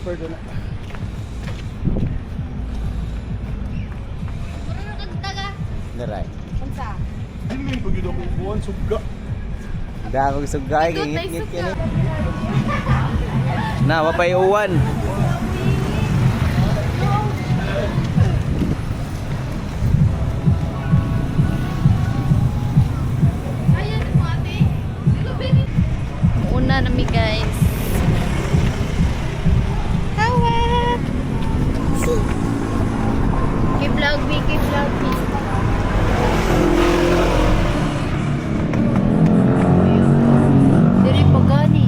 Super doon na. Marunong kang taga. Daray. Unsa? Hindi may pagod ako buwan, suga. Dagog sugay, ngit-ngit kini. Na, wapay uwan. Ayan mo ate. Una nami guys. Hawak. Ki-vlog me, ki-vlog me. Diri pa gani.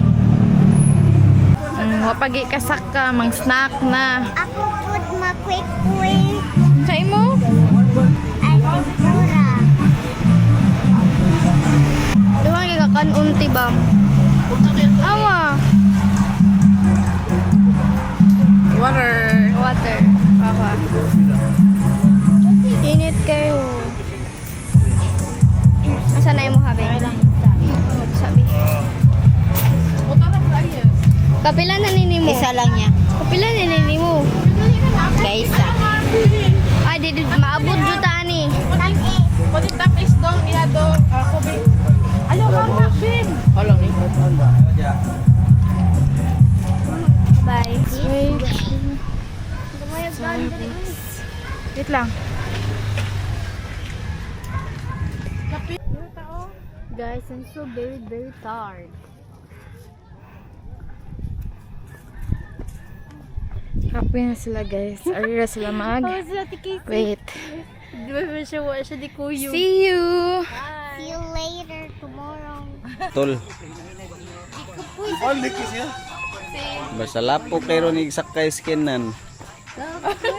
Wapagi kasak ka, mang snack na. Ako pud makwik-kwik Say mo? ay tempura. Duha ka kanunti ba? Awa. Water. Water. Awa. Init kayo. Asa na mo habi? Sabi. Kapila na nini mo? Isa lang niya. Kapila na nini mo? Guys, Ay, di maabot juta ni. Pwede tapis dong, iya dong. Ako bin. Ayaw ka na, bin. Alam ni. Bye. Wait. Wait lang. Guys, I'm so very tired. Happy na sila guys. Arira sila mag. Wait. Di ba siya di kuyo? See you! see you later tomorrow. Tol. Balik siya. Basta lapo kayo ni sakay skinan.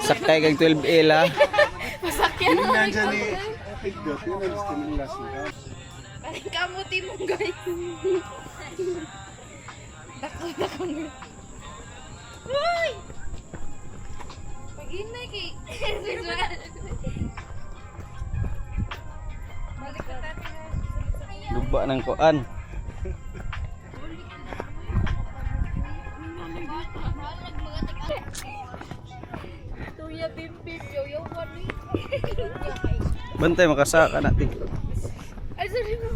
Sakay kag 12A la. Masakyan Yung nandyan ni Pigdot, yun ang gusto ng last nila. Paling kamuti mo guys. Dako. Uy! Pag-inay kay. Balik ka tayo. Luba ng kuan. Tuya pimpip yo wali. Bantay makasaka natin. Ay sorry mo.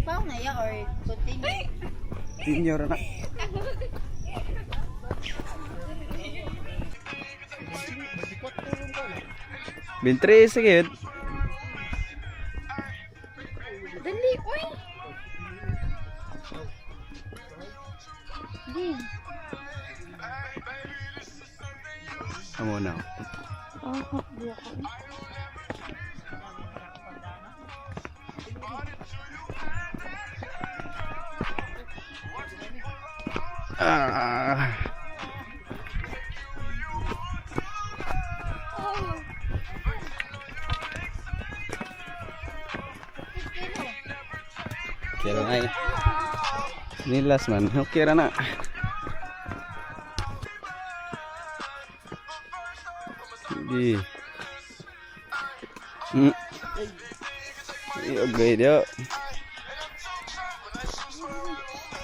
Pao na ya or continue? Tinyo ra na. Bintre sige. Dali, uy. Di. Amo na. Oh, di ako. Ah. Kira na eh. Nilas man. Okay ra na. Di. Okay dio.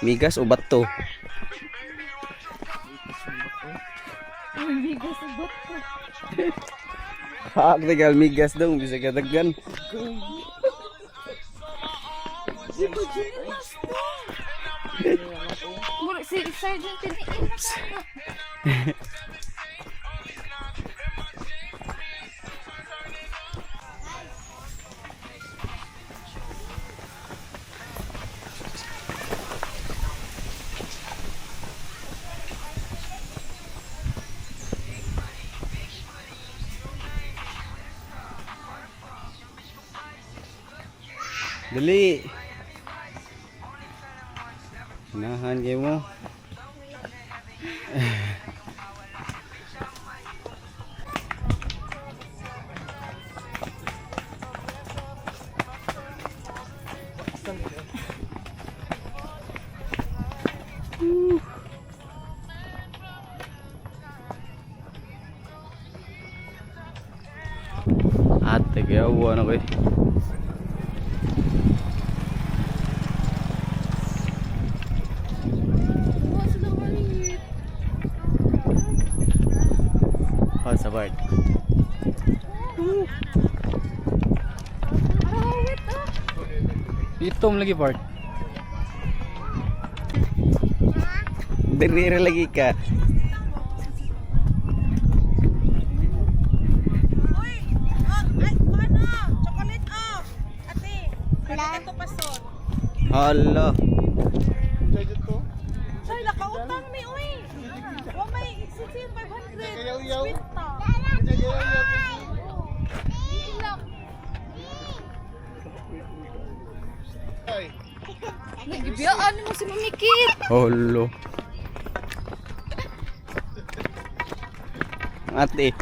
Migas o bato? Bigas sa bato. Haak tegal migas dong bisa katagan. Murag si Sergeant tiniin na. Dali. Nahan kayo mo. Sawa na ko eh. Oh, sa part. Itom lagi part. Diri lagi ka. Hala. Jacket ko. Sir, nakautang mi, uy. O may 500. Yaw-yaw. Sweet ta. Ay. Nagibiyaan mo si Mamikit. Holo. Ate.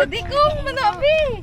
Dadi ko, manabi.